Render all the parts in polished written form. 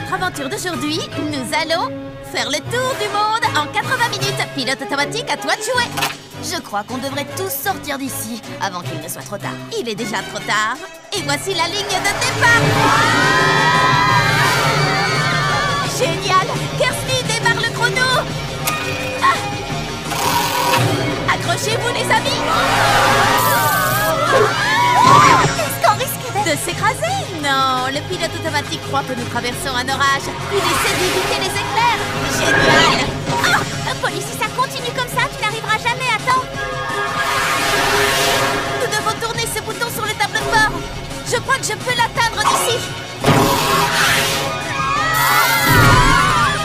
notre aventure d'aujourd'hui, nous allons faire le tour du monde en 80 minutes. Pilote automatique, à toi de jouer. Je crois qu'on devrait tous sortir d'ici avant qu'il ne soit trop tard. Il est déjà trop tard. Et voici la ligne de départ. Génial! Kirsty démarre le chrono. Accrochez-vous les amis. Est-ce qu'on risque de s'écraser? Non, le pilote automatique croit que nous traversons un orage. Il essaie d'éviter les éclairs. Génial! Polly, si ça continue comme ça, tu n'arriveras jamais à temps. Nous devons tourner ce bouton sur le tableau de bord. Je crois que je peux l'atteindre d'ici.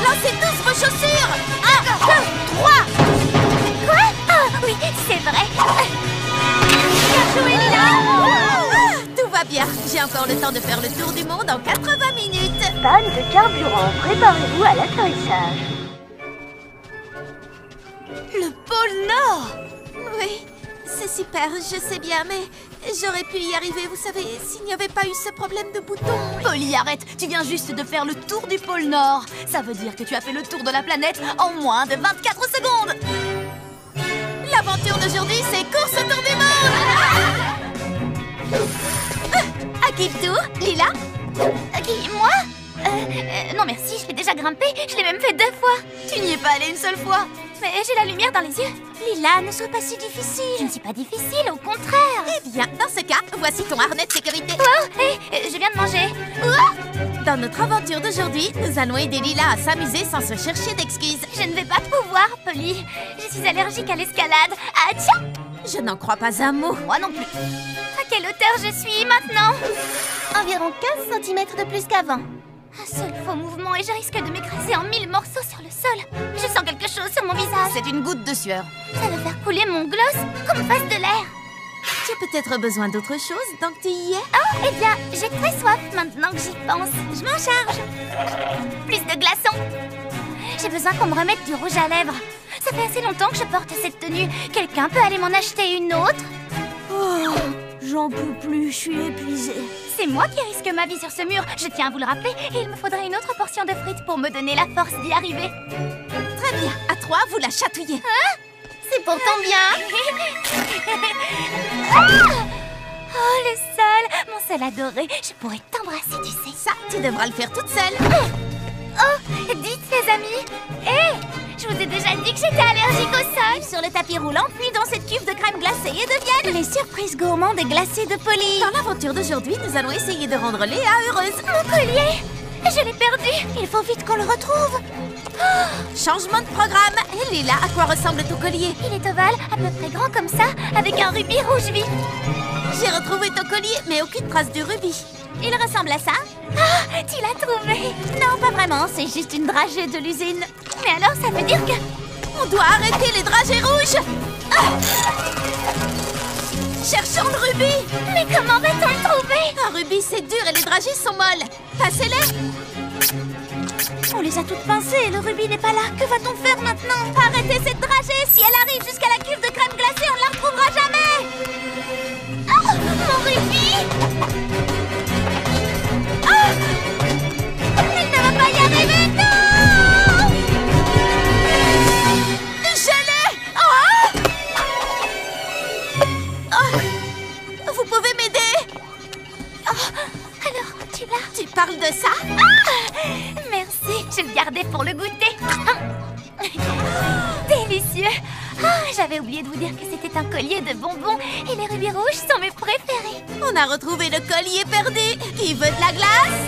Lancez tous vos chaussures. 1, 2, 3. Quoi? Ah, oui, c'est vrai. Bien joué, Lila. Tout va bien. J'ai encore le temps de faire le tour du monde en 80 minutes. Panne de carburant. Préparez-vous à l'atterrissage. Le pôle Nord. Oui, c'est super, je sais bien, mais j'aurais pu y arriver, vous savez, s'il n'y avait pas eu ce problème de bouton. Polly, arrête. Tu viens juste de faire le tour du pôle Nord. Ça veut dire que tu as fait le tour de la planète en moins de 24 secondes. L'aventure d'aujourd'hui, c'est course autour du monde. À qui le tour? Lila? Qui, moi? Non merci, je l'ai déjà grimpé. Je l'ai même fait 2 fois. Tu n'y es pas allée une seule fois? Mais j'ai la lumière dans les yeux. Lila, ne sois pas si difficile. Je ne suis pas difficile, au contraire. Eh bien, dans ce cas, voici ton harnais de sécurité. Oh, hé, je viens de manger. Dans notre aventure d'aujourd'hui, nous allons aider Lila à s'amuser sans se chercher d'excuses. Je ne vais pas pouvoir, Polly. Je suis allergique à l'escalade. Ah, tiens! Je n'en crois pas un mot. Moi non plus. À quelle hauteur je suis maintenant? Environ 15 cm de plus qu'avant. Un seul faux mouvement et je risque de m'écraser en 1000 morceaux sur le sol. Je sens quelque chose sur mon visage. C'est une goutte de sueur. Ça va faire couler mon gloss comme fasse de l'air. Tu as peut-être besoin d'autre chose tant que tu y es? Oh, eh bien, j'ai très soif maintenant que j'y pense. Je m'en charge. Plus de glaçons. J'ai besoin qu'on me remette du rouge à lèvres. Ça fait assez longtemps que je porte cette tenue. Quelqu'un peut aller m'en acheter une autre? Oh, j'en peux plus, je suis épuisée. C'est moi qui risque ma vie sur ce mur. Je tiens à vous le rappeler. Et il me faudrait une autre portion de frites pour me donner la force d'y arriver. Très bien. À 3, vous la chatouillez. Hein? C'est pourtant bien. Oh, le sol. Mon sol adoré. Je pourrais t'embrasser, tu sais. Ça, tu devras le faire toute seule. Oh, dites les amis. Hé, je vous ai déjà dit que j'étais allergique au sol. Sur le tapis roulant, puis dans cette cuve de crème glacée et deviennent les surprises gourmandes et glacées de Polly. Dans l'aventure d'aujourd'hui, nous allons essayer de rendre Léa heureuse. Mon collier, je l'ai perdu. Il faut vite qu'on le retrouve. Changement de programme. Et Léla, à quoi ressemble ton collier? Il est ovale, à peu près grand comme ça, avec un rubis rouge vif. J'ai retrouvé ton collier, mais aucune trace du rubis. Il ressemble à ça? Ah, tu l'as trouvé? Non, pas vraiment, c'est juste une dragée de l'usine. Mais alors, ça veut dire que... On doit arrêter les dragées rouges. Cherchons le rubis. Mais comment va-t-on le trouver? Un rubis, c'est dur et les dragées sont molles. Passez-les. On les a toutes pincées, le rubis n'est pas là. Que va-t-on faire maintenant? Arrêtez cette dragée. Si elle arrive jusqu'à la cuve de crème glacée, on ne la retrouvera jamais. Oh, mon rubis. Elle ne va pas y arriver, non! Je l'ai. Vous pouvez m'aider? Alors, tu l'as? Tu parles de ça? Merci, je le gardais pour le goûter. Délicieux. J'avais oublié de vous dire que c'était un collier de bonbons et les rubis rouges sont mes préférés. On a retrouvé le collier perdu. Qui veut de la glace?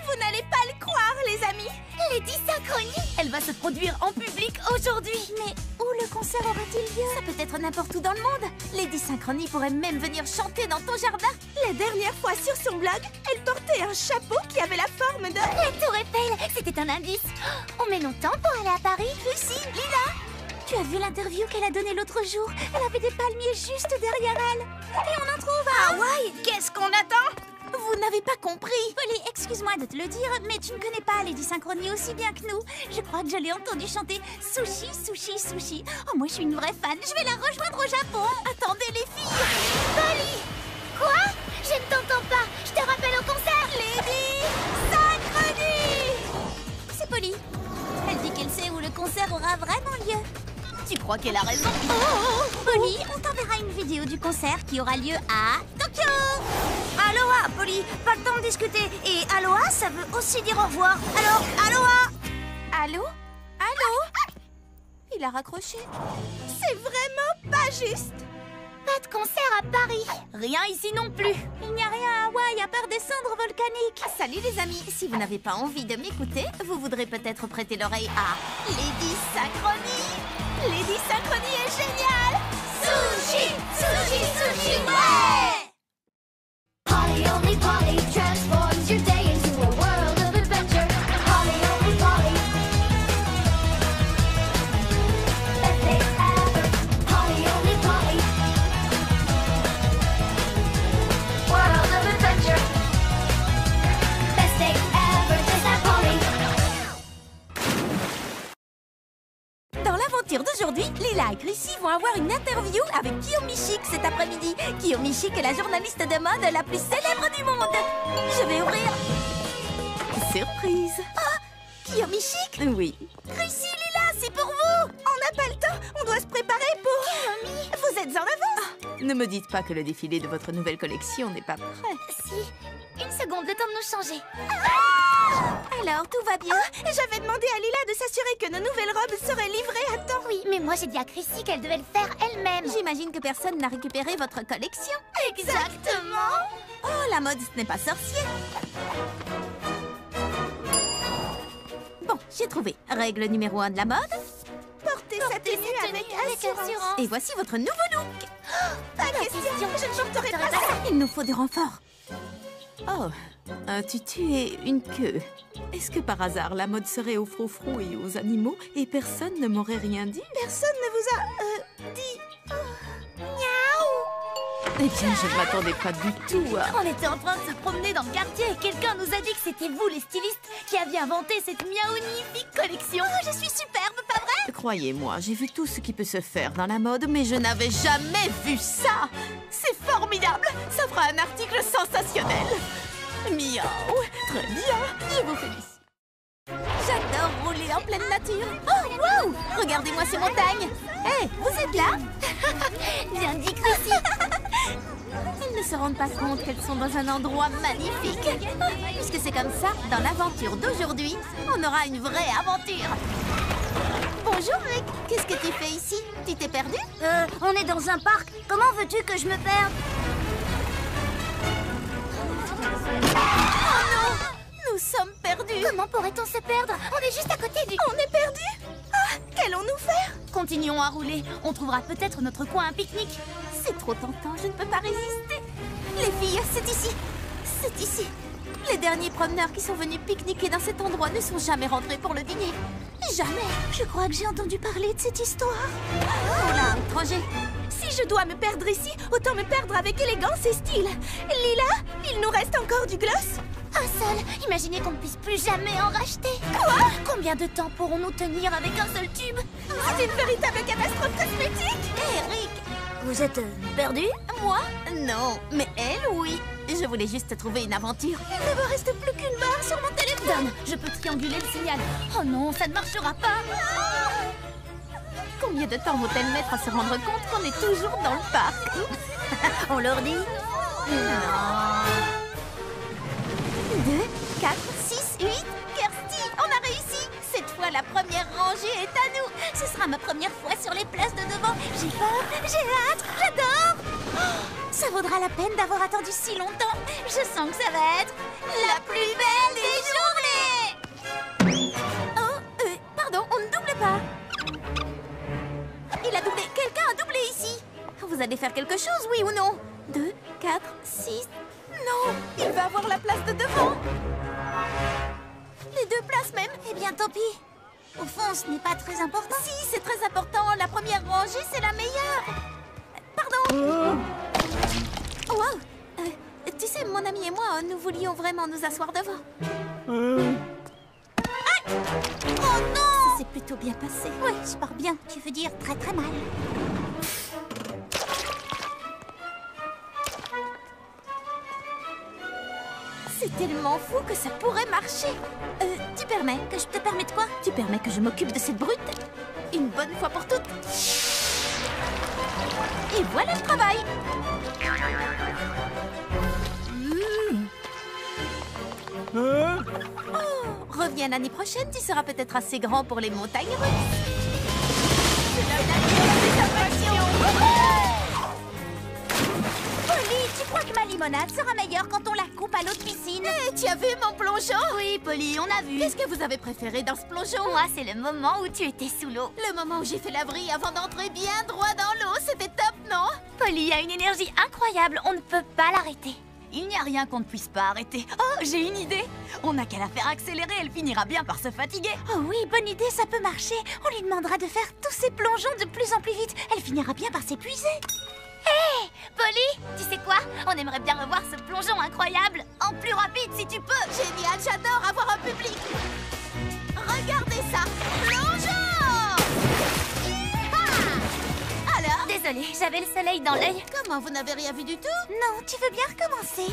Vous n'allez pas le croire, les amis. Les Dysynchronies. Elle va se produire en public aujourd'hui. Mais où le concert aura-t-il lieu? Ça peut être n'importe où dans le monde. Les Dysynchronies pourraient même venir chanter dans ton jardin. La dernière fois sur son blog, elle portait un chapeau qui avait la forme de... La tour Eiffel, c'était un indice. On met longtemps pour aller à Paris. Lucie, Lila, tu as vu l'interview qu'elle a donnée l'autre jour? Elle avait des palmiers juste derrière elle. Et on en trouve à Hawaï. Qu'est-ce qu'on attend? Vous n'avez pas compris. Polly, excuse-moi de te le dire, mais tu ne connais pas les Dysynchronies aussi bien que nous. Je crois que je l'ai entendu chanter Sushi, Sushi, Sushi. Oh, moi je suis une vraie fan. Je vais la rejoindre au Japon. Attendez les filles. Polly. Quoi? Je ne t'entends pas. Je te rappelle au concert. Lady. crois qu'elle a raison. Polly, on t'enverra une vidéo du concert qui aura lieu à Tokyo. Aloha, Polly. Pas le temps de discuter. Et aloha, ça veut aussi dire au revoir. Alors, aloha. Allô? Allô? Il a raccroché. C'est vraiment pas juste. Pas de concert à Paris. Rien ici non plus. Il n'y a rien à Hawaï à part des cendres volcaniques. Salut les amis, si vous n'avez pas envie de m'écouter, vous voudrez peut-être prêter l'oreille à Lady Synchronie. Lady Synchronie est géniale. Sushi, sushi, sushi, ouais. Polly only Polly transforms your day into a world of adventure. Polly only Polly. Best day ever. Polly only Polly. World of adventure. Best day ever. Just that Polly. Dans l'aventure d'aujourd'hui, Lila et Chrissy vont avoir une interview avec Kiyomi Chic cet après-midi. Kiyomi Chic est la journaliste de mode la plus célèbre du monde. Je vais ouvrir. Surprise. Kiyomi Chic? Oui. Chrissy, Lila, c'est pour vous. On n'a pas le temps, on doit se préparer pour... Kiyomi, vous êtes en avance. Ne me dites pas que le défilé de votre nouvelle collection n'est pas prêt. Si, une seconde, le temps de nous changer. Alors, tout va bien? J'avais demandé à Lila de s'assurer que nos nouvelles robes seraient livrées à temps. Oui, mais moi j'ai dit à Chrissy qu'elle devait le faire elle-même. J'imagine que personne n'a récupéré votre collection. Exactement. Oh, la mode, ce n'est pas sorcier. Bon, j'ai trouvé. Règle numéro 1 de la mode. Portez sa tenue avec assurance. Et voici votre nouveau look. Pas question, je ne porterai pas ça. Il nous faut des renforts. Oh, un tutu et une queue. Est-ce que par hasard la mode serait aux froufrous et aux animaux et personne ne m'aurait rien dit? Personne ne vous a dit. Miaou. Eh bien, je ne m'attendais pas du tout à... On était en train de se promener dans le quartier et quelqu'un nous a dit que c'était vous, les stylistes, qui aviez inventé cette magnifique collection. Oh, je suis superbe, pas vrai? Croyez-moi, j'ai vu tout ce qui peut se faire dans la mode, mais je n'avais jamais vu ça. C'est formidable. Ça fera un article sensationnel. Miaou. Très bien. Je vous félicite. J'adore rouler en pleine nature. Oh, wow. Regardez-moi ces montagnes. Hé, vous êtes là? Bien dit, Chrissy. Ils ne se rendent pas compte qu'elles sont dans un endroit magnifique. Puisque c'est comme ça, dans l'aventure d'aujourd'hui, on aura une vraie aventure. Bonjour, Rick. Qu'est-ce que tu fais ici? Tu t'es perdu? On est dans un parc. Comment veux-tu que je me perde? Oh non! Nous sommes perdus. Comment pourrait-on se perdre? On est juste à côté du... On est perdus? Ah, qu'allons-nous faire? Continuons à rouler. On trouvera peut-être notre coin à pique-nique. C'est trop tentant, je ne peux pas résister. Les filles, c'est ici. C'est ici. Les derniers promeneurs qui sont venus pique-niquer dans cet endroit ne sont jamais rentrés pour le dîner. Jamais. Je crois que j'ai entendu parler de cette histoire. Oh là, étranger. Si je dois me perdre ici, autant me perdre avec élégance et style. Lila, il nous reste encore du gloss? Un seul. Imaginez qu'on ne puisse plus jamais en racheter. Quoi? Combien de temps pourrons-nous tenir avec un seul tube? C'est une véritable catastrophe cosmétique. Eric, Vous êtes perdu? moi? Non, mais elle, oui. Je voulais juste trouver une aventure. Il ne me reste plus qu'une barre sur mon téléphone. Donne, je peux trianguler le signal. Oh non, ça ne marchera pas. Combien de temps vont-elles mettre à se rendre compte qu'on est toujours dans le parc? On leur dit? Non. 2, 4, 6, 8. Kirsty, on a réussi. Cette fois, la première rangée est à nous. Ce sera ma première fois sur les places de devant. J'ai peur, j'ai hâte, j'adore. Oh, ça vaudra la peine d'avoir attendu si longtemps. Je sens que ça va être la plus belle des journées. Oh, pardon, on ne double pas. Il a doublé. Quelqu'un a doublé ici. Vous allez faire quelque chose, oui ou non? 2, 4, 6... Non, il va avoir la place de devant. Les deux places même. Eh bien, tant pis. Au fond, ce n'est pas très important. Si, c'est très important. La première rangée, c'est la meilleure. Pardon. Wow. Tu sais, mon ami et moi, nous voulions vraiment nous asseoir devant. Oh non! Ça s'est plutôt bien passé. Oui, je pars bien. Tu veux dire très très mal. C'est tellement fou que ça pourrait marcher. Tu permets? Que je te permette quoi? Tu permets que je m'occupe de cette brute? une bonne fois pour toutes. Et voilà le travail. Oh, reviens l'année prochaine, tu seras peut-être assez grand pour les montagnes russes. Polly, tu crois que ma limonade sera meilleure quand on la coupe à l'eau de piscine? Tu as vu mon plongeon? Oui, Polly, on a vu. Qu'est-ce que vous avez préféré dans ce plongeon? Moi, c'est le moment où tu étais sous l'eau. Le moment où j'ai fait la vrille avant d'entrer bien droit dans l'eau, c'était top, non? Polly a une énergie incroyable, on ne peut pas l'arrêter. Il n'y a rien qu'on ne puisse pas arrêter. Oh, j'ai une idée. On n'a qu'à la faire accélérer, elle finira bien par se fatiguer. Oh oui, bonne idée, ça peut marcher. On lui demandera de faire tous ces plongeons de plus en plus vite. Elle finira bien par s'épuiser. Hé, Polly, tu sais quoi? On aimerait bien revoir ce plongeon incroyable. En plus rapide, si tu peux. Génial, j'adore avoir un public. Regardez ça, plongeon! Ah! Alors? Désolée, j'avais le soleil dans l'œil. Comment, vous n'avez rien vu du tout? Non, tu veux bien recommencer?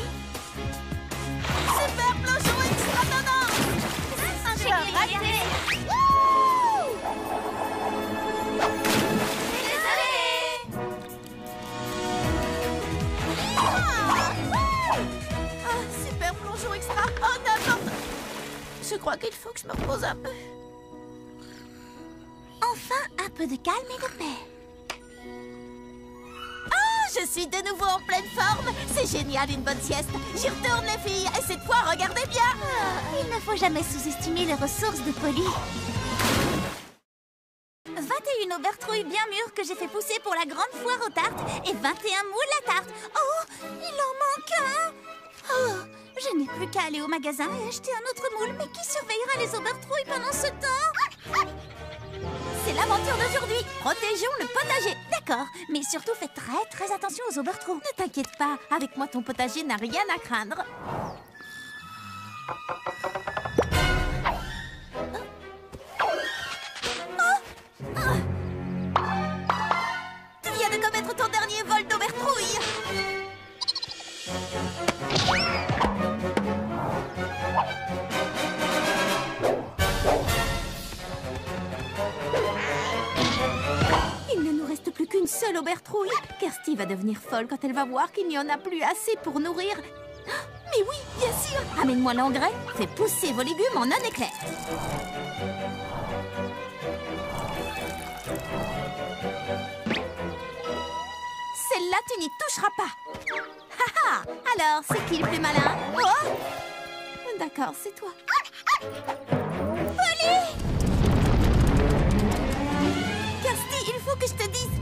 Super plongeon extra tendance! J'ai raté. Ah, super plongeon extra! Oh, n'importe! Je crois qu'il faut que je me repose un peu. Enfin, un peu de calme et de paix. Je suis de nouveau en pleine forme. C'est génial, une bonne sieste. J'y retourne, les filles. Et cette fois, regardez bien. Il ne faut jamais sous-estimer les ressources de Polly. 21 aubertrouilles bien mûres que j'ai fait pousser pour la grande foire aux tartes et 21 moules à tarte. Oh, il en manque un. Oh, je n'ai plus qu'à aller au magasin et acheter un autre moule. Mais qui surveillera les aubertrouilles pendant ce temps? C'est l'aventure d'aujourd'hui. Protégeons le potager. D'accord, mais surtout faites très attention aux aubertrouilles. Ne t'inquiète pas. Avec moi, ton potager n'a rien à craindre. Tu viens de commettre ton dernier vol d'aubertrouille. Il ne nous reste plus qu'une seule aubertrouille. Kirsty va devenir folle quand elle va voir qu'il n'y en a plus assez pour nourrir. Mais oui, bien sûr. Amène-moi l'engrais. Fais pousser vos légumes en un éclair. Celle-là, tu n'y toucheras pas. Haha. Alors, c'est qui le plus malin? Oh, d'accord, c'est toi. Kirsty, il faut que je te dise.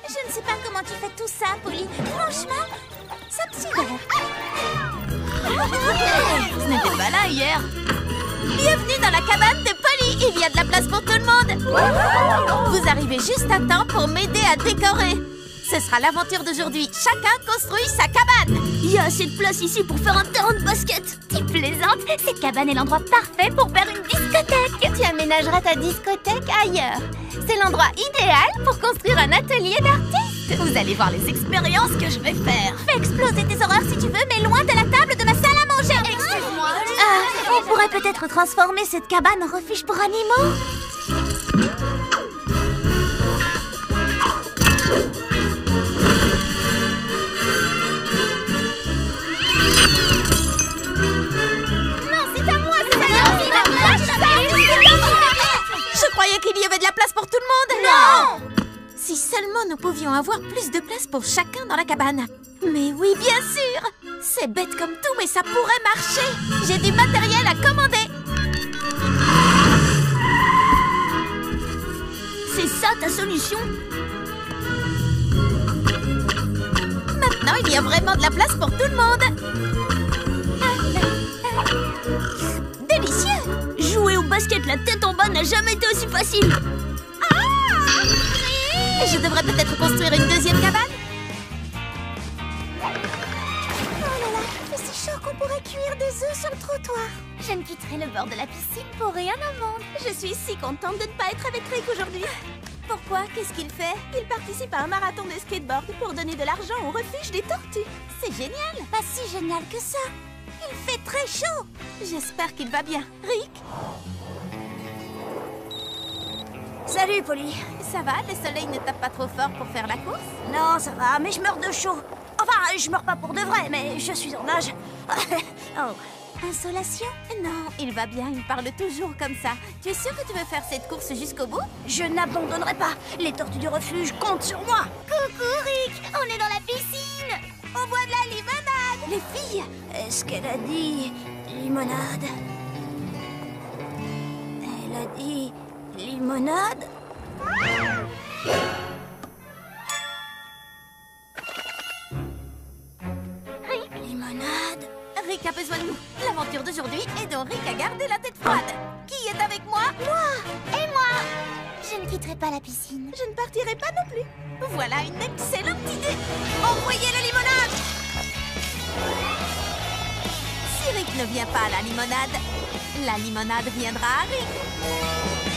Je ne sais pas comment tu fais tout ça, Polly. Franchement, ça me sidère. Ce n'était pas là hier. Bienvenue dans la cabane de Polly. Il y a de la place pour tout le monde. Vous arrivez juste à temps pour m'aider à décorer. Ce sera l'aventure d'aujourd'hui. Chacun construit sa cabane. Il y a assez de place ici pour faire un terrain de basket. Tu plaisantes? Cette cabane est l'endroit parfait pour faire une discothèque. Tu aménageras ta discothèque ailleurs. C'est l'endroit idéal pour construire un atelier d'artistes. Vous allez voir les expériences que je vais faire. Fais exploser tes horreurs si tu veux, mais loin de la table de ma salle à manger. Excuse-moi. On pourrait peut-être transformer cette cabane en refuge pour animaux. Je croyais qu'il y avait de la place pour tout le monde. Non! Si seulement nous pouvions avoir plus de place pour chacun dans la cabane. Mais oui, bien sûr. C'est bête comme tout, mais ça pourrait marcher. J'ai du matériel à commander. C'est ça ta solution? Maintenant, il y a vraiment de la place pour tout le monde. Délicieux. Jouer au basket la tête en bas n'a jamais été aussi facile. Je devrais peut-être construire une deuxième cabane. Oh là là, il fait si chaud qu'on pourrait cuire des œufs sur le trottoir. Je ne quitterai le bord de la piscine pour rien au monde. Je suis si contente de ne pas être avec Rick aujourd'hui. Pourquoi? Qu'est-ce qu'il fait? Il participe à un marathon de skateboard pour donner de l'argent au refuge des tortues. C'est génial. Pas si génial que ça. Il fait très chaud. J'espère qu'il va bien. Rick? Salut, Polly. Ça va? Le soleil ne tape pas trop fort pour faire la course? Non, ça va, mais je meurs de chaud. Enfin, je meurs pas pour de vrai, mais je suis en nage. Oh. Insolation? Non, il va bien, il parle toujours comme ça. Tu es sûr que tu veux faire cette course jusqu'au bout? Je n'abandonnerai pas. Les tortues du refuge comptent sur moi. Coucou, Rick. On est dans la piscine. On boit de la limonade! Les filles! Est-ce qu'elle a dit limonade? Elle a dit limonade? Limonade? Rick a besoin de nous. L'aventure d'aujourd'hui est dont Rick a gardé la tête froide. Qui est avec moi? Et moi? Je ne quitterai pas la piscine. Je ne partirai pas non plus. Voilà une excellente idée. Envoyez la limonade! Si Rick ne vient pas à la limonade viendra à Rick.